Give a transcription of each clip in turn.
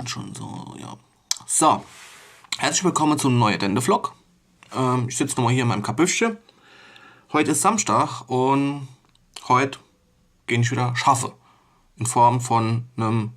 schon so, ja. So, herzlich willkommen zu einem neuen Dende-Vlog. Ich sitze nochmal hier in meinem Kabüffchen. Heute ist Samstag und heute gehe ich wieder schaffe. In Form von einem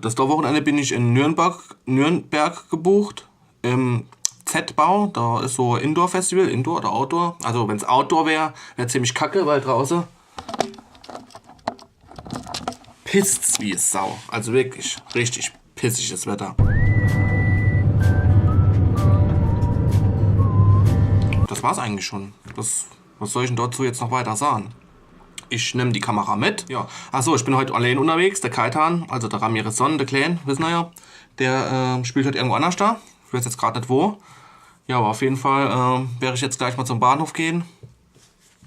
das Wochenende bin ich in Nürnberg gebucht. Im Z-Bau, da ist so Indoor-Festival, Indoor oder Outdoor. Also wenn es Outdoor wäre ziemlich kacke, weil draußen pisst's wie es Sau. Also wirklich richtig pissiges Wetter. Das war's eigentlich schon. Was soll ich denn dazu jetzt noch weiter sagen? Ich nehme die Kamera mit. Ja. Achso, ich bin heute allein unterwegs. Der Kaitan, also der Ramirez Son, der Clan, wissen wir ja, der spielt heute irgendwo anders da. Ich weiß jetzt gerade nicht wo. Ja, aber auf jeden Fall werde ich jetzt gleich mal zum Bahnhof gehen.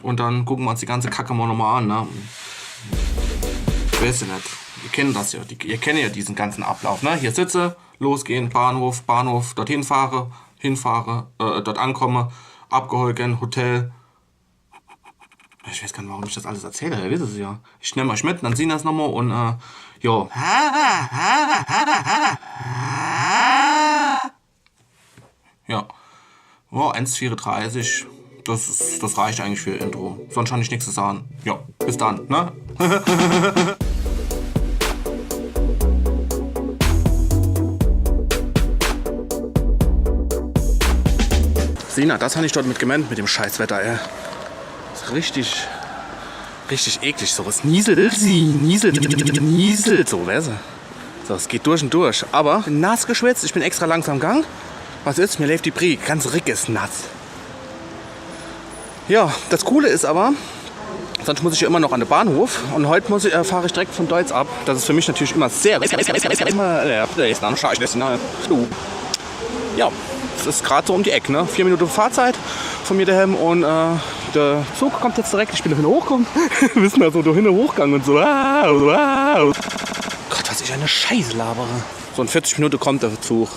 Und dann gucken wir uns die ganze Kacke mal nochmal an. Ne? Ich weiß ja nicht. Ihr kennt das ja. Ihr kennt ja diesen ganzen Ablauf. Ne? Hier sitze, losgehen, Bahnhof, dorthin fahre, hinfahre, dort ankomme, abgeholt, Hotel. Ich weiß gar nicht, warum ich das alles erzähle. Ihr wisst es ja. Ich nehme euch mit, dann sehen wir das nochmal und jo. Ja. Oh, 1,34. Das reicht eigentlich für Intro. Sonst habe ich nichts zu sagen. Ja, bis dann, ne? Sina, das habe ich dort mit gemeint mit dem Scheißwetter, ey. Das ist richtig eklig. So, es nieselt so, weißt du? So, es geht durch und durch. Aber bin nass geschwitzt, ich bin extra langsam gegangen. Was ist? Mir läuft die Brie. Ganz Rick ist nass. Ja, das Coole ist aber, sonst muss ich ja immer noch an den Bahnhof. Und heute fahre ich direkt von Deutz ab. Das ist für mich natürlich immer sehr... Ja, das ist gerade so um die Ecke, ne? 4 Minuten Fahrzeit von mir daheim und der Zug kommt jetzt direkt. Ich bin da hinten hochgekommen. Wir wissen ja so, da hinten hochgegangen und so. Gott, was ich eine Scheiße labere. So in 40 Minuten kommt der Zug.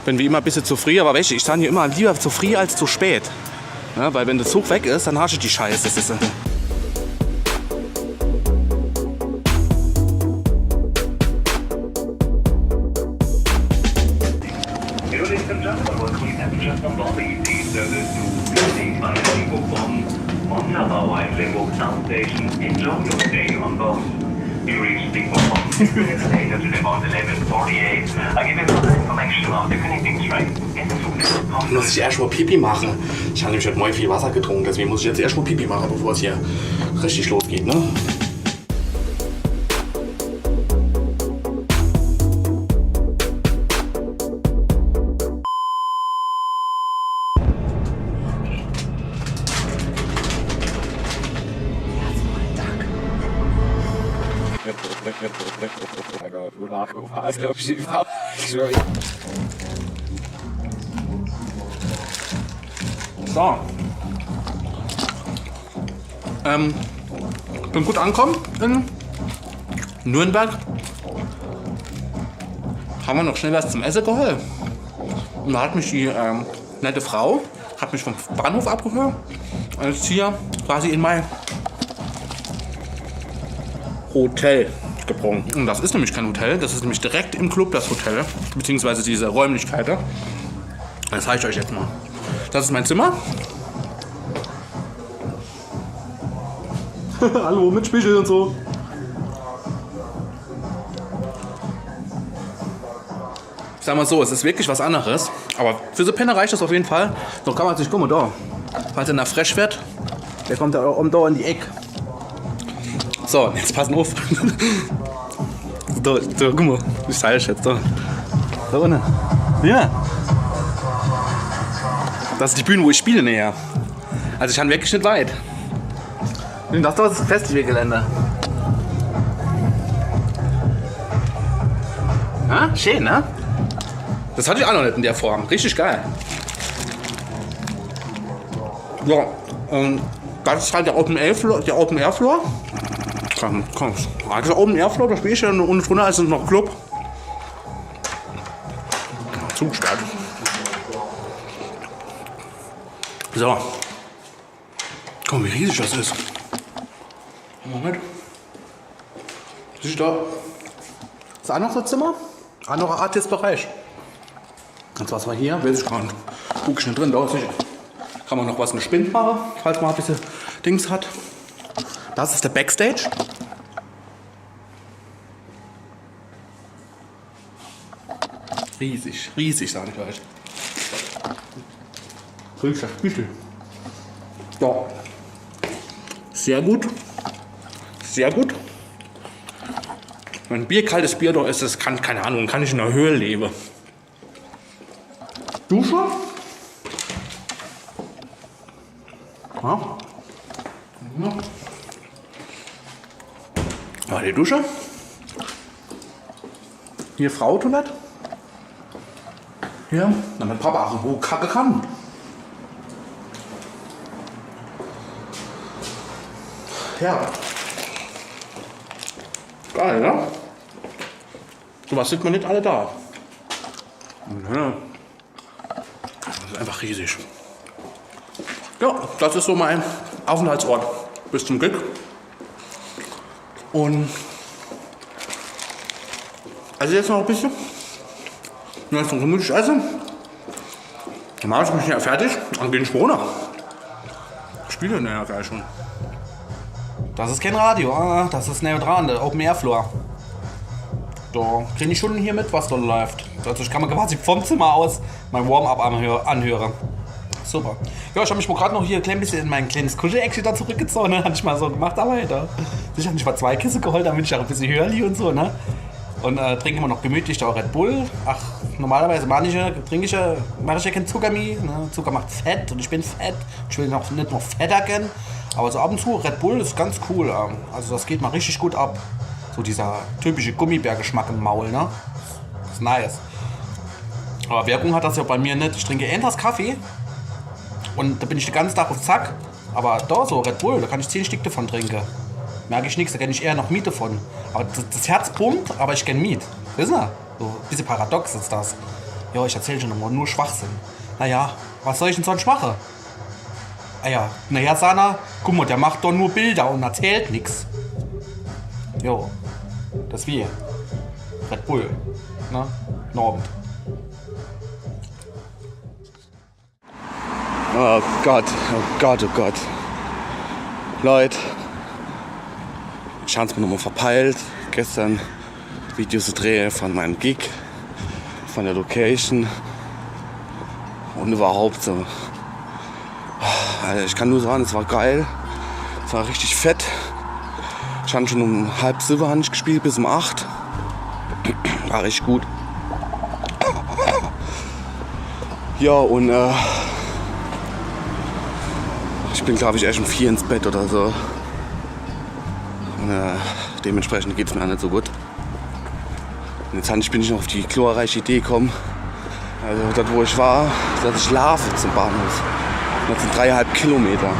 Bin wie immer ein bisschen zu früh, aber weißt du, ich sage hier immer lieber zu früh als zu spät. Ja, weil wenn der Zug weg ist, dann hast du die Scheiße. Das ist muss ich erst mal Pipi machen. Ich habe nämlich heute mal viel Wasser getrunken, deswegen muss ich jetzt erst mal Pipi machen, bevor es hier richtig losgeht, ne? So. Bin gut angekommen in Nürnberg. Haben wir noch schnell was zum Essen geholt. Und da hat mich die nette Frau hat mich vom Bahnhof abgeholt und jetzt hier quasi in mein Hotel gebrungen. Und das ist nämlich kein Hotel, das ist nämlich direkt im Club das Hotel, beziehungsweise diese Räumlichkeiten. Das zeige ich euch jetzt mal. Das ist mein Zimmer. Hallo, mit Spiegel und so. Ich sag mal so, es ist wirklich was anderes. Aber für so Penner reicht das auf jeden Fall. So kann man sich, guck mal da. Falls er nach fresh wird, der kommt da um da in die Ecke. So, jetzt passen auf. Da, guck mal. Ich zeige euch jetzt da. Da unten. Ja. Das ist die Bühne, wo ich spiele näher. Also ich kann wirklich nicht weit. Und das ist das Festivalgelände. Ja, schön, ne? Das hatte ich auch noch nicht in der Form. Richtig geil. Ja, das ist halt der Open Air Floor. Komm. Das ist der Open Air Floor, da spiele ich ja und drunter ist noch Club. Zugesperrt. So. Guck mal, wie riesig das ist. Moment. Siehst du da? Das andere Zimmer? Anderer Artist-Bereich. Und was war hier? Weiß ich gar nicht. Guck ich nicht drin, da ist sicher. Kann man noch was mit Spind machen, falls man ein bisschen Dings hat. Das ist der Backstage. Riesig, riesig, sage ich euch. Riesiger Spiegel. Ja. Sehr gut. Sehr gut. Wenn Bier, kaltes Bier da ist, das kann, keine Ahnung, kann ich in der Höhe leben. Dusche. Ja. Ja, die Dusche. Hier Frau-Toilette. Hier, damit Papa auch wo kacke kann. Ja. Geil, ne? So was sieht man nicht alle da. Ja. Das ist einfach riesig. Ja, das ist so mein Aufenthaltsort bis zum Glück. Und also jetzt noch ein bisschen. Dann ist noch gemütlich essen. Dann mache ich mich ja fertig und gehe in Corona. Ich spiele ja gleich schon. Das ist kein Radio, das ist neutral, der Open Air Floor. Da kriege ich schon hier mit, was da läuft. Also ich kann mir quasi vom Zimmer aus mein Warm-up anhören. Super. Ja, ich habe mich mal gerade noch hier ein klein bisschen in mein kleines Kuschel-Action da zurückgezogen. Ne? Habe ich mal so gemacht, aber da. Ich habe mich mal 2 Kissen geholt, damit ich auch ein bisschen höher liege und so. Ne? Und trinke immer noch gemütlich da Red Bull. Ach, normalerweise mache ich ja kein Zucker mehr. Ne? Zucker macht fett und ich bin fett. Ich will nicht noch fetter gehen. Aber so ab und zu Red Bull ist ganz cool. Also das geht mal richtig gut ab. So dieser typische Gummibärgeschmack im Maul, ne? Das ist nice. Aber Wirkung hat das ja bei mir nicht. Ich trinke endlos Kaffee und da bin ich den ganzen Tag auf Zack. Aber da so Red Bull, da kann ich 10 Stück davon trinken. Merke ich nichts, da kenne ich eher noch Miet davon. Aber das Herz pumpt, aber ich kenne Miet. Wissen Sie? So ein bisschen paradox ist das. Ja, ich erzähle schon immer nur Schwachsinn. Naja, was soll ich denn sonst machen? Ah ja, naja, Sana, guck mal, der macht doch nur Bilder und erzählt nichts. Jo, das wie Red Bull, ne? Abend. Oh Gott, oh Gott, oh Gott. Leute, ich habe es mir nochmal verpeilt, gestern Videos zu drehen von meinem Gig, von der Location und überhaupt so. Also ich kann nur sagen, es war geil, es war richtig fett. Ich habe schon um 6:30 gespielt, bis um 8. War richtig gut. Ja, und ich bin, glaube ich, erst um 4 ins Bett oder so. Und dementsprechend geht es mir auch nicht so gut. Und jetzt bin ich noch auf die glorreiche Idee gekommen, also dort, wo ich war, dass ich laufe zum Bahnhof. Das sind 3,5 Kilometer.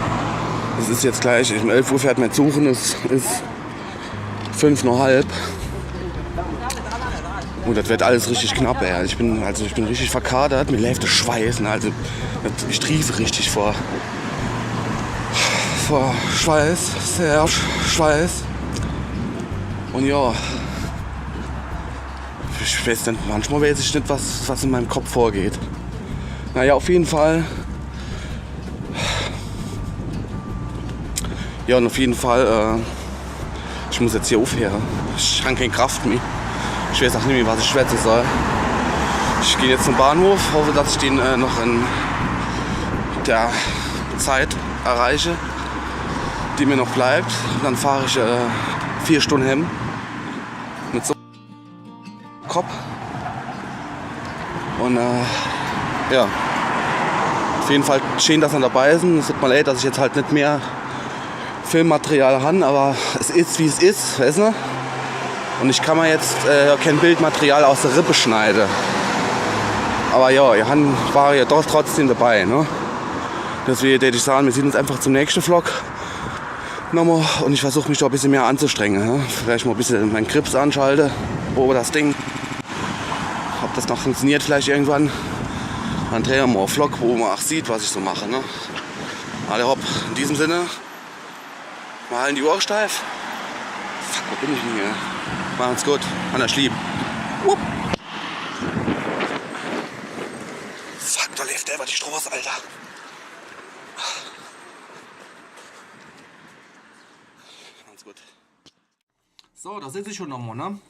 Das ist jetzt gleich, um 11 Uhr fährt mein Zug und es ist 5 nach halb. Und das wird alles richtig knapp, ey. Ich bin richtig verkadert, mir läuft der Schweiß. Also ich triefe richtig vor Schweiß, sehr Schweiß. Und ja, ich weiß nicht, manchmal weiß ich nicht, was in meinem Kopf vorgeht. Naja, auf jeden Fall. Ja, und auf jeden Fall, ich muss jetzt hier aufhören. Ich habe keine Kraft mehr. Ich weiß auch nicht mehr, was ich schwätzen soll. Ich gehe jetzt zum Bahnhof, hoffe, dass ich den noch in der Zeit erreiche, die mir noch bleibt. Und dann fahre ich 4 Stunden hin mit so einem Kopf. Und ja, auf jeden Fall schön, dass ihr dabei sind. Es tut mir leid, dass ich jetzt halt nicht mehr Filmmaterial habe, aber es ist, wie es ist, weißt du? Und ich kann mir jetzt kein Bildmaterial aus der Rippe schneiden. Aber ja, ihr war ja doch trotzdem dabei, ne? Deswegen würde ich sagen, wir sehen uns einfach zum nächsten Vlog nochmal und ich versuche mich da ein bisschen mehr anzustrengen. Ne? Vielleicht mal ein bisschen meinen Grips anschalte, probe das Ding. Ob das noch funktioniert vielleicht irgendwann. Dann drehen wir mal einen Vlog, wo man auch sieht, was ich so mache. Ne? Alle hopp, in diesem Sinne. Wir halten die Ohren steif. Fuck, wo bin ich denn hier? Machen's gut. An der Schlieben. Fuck, da läuft der über die Straße, Alter. Ganz gut. So, da sitze ich schon nochmal, ne?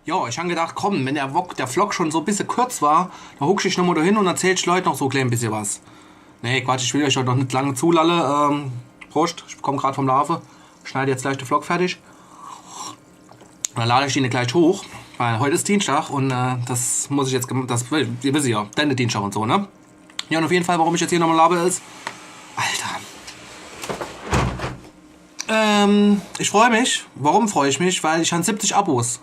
Ja, ich habe gedacht, komm, wenn der Vlog schon so ein bisschen kurz war, da huckst ich nochmal da hin und erzähl ich Leuten noch so ein klein bisschen was. Nee, Quatsch, ich will euch heute noch nicht lange zulalle. Prost, ich komme gerade vom Larve. Schneide jetzt gleich den Vlog fertig. Dann lade ich ihn gleich hoch, weil heute ist Dienstag und das muss ich jetzt, ihr wisst ja, dann der Dienstag und so, ne? Ja, und auf jeden Fall, warum ich jetzt hier nochmal labe ist, Alter. Ich freue mich. Warum freue ich mich? Weil ich habe 70 Abos.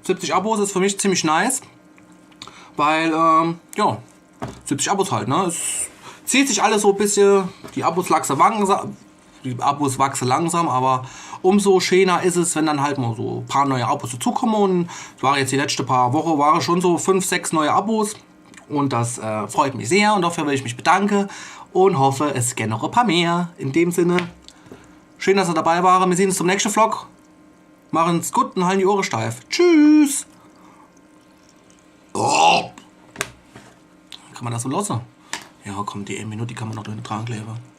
70 Abos ist für mich ziemlich nice, weil, ja, 70 Abos halt, ne? Es zieht sich alles so ein bisschen, die Abos wachsen langsam, aber umso schöner ist es, wenn dann halt mal so ein paar neue Abos dazukommen. Und es waren jetzt die letzten paar Wochen, waren schon so 5, 6 neue Abos. Und das freut mich sehr und dafür will ich mich bedanken und hoffe, es gehen noch ein paar mehr. In dem Sinne, schön, dass ihr dabei waren. Wir sehen uns zum nächsten Vlog. Machen's gut und halten die Ohren steif. Tschüss! Oh. Kann man das so lassen? Ja, komm, die 1 Minute, die kann man noch drin dran kleben.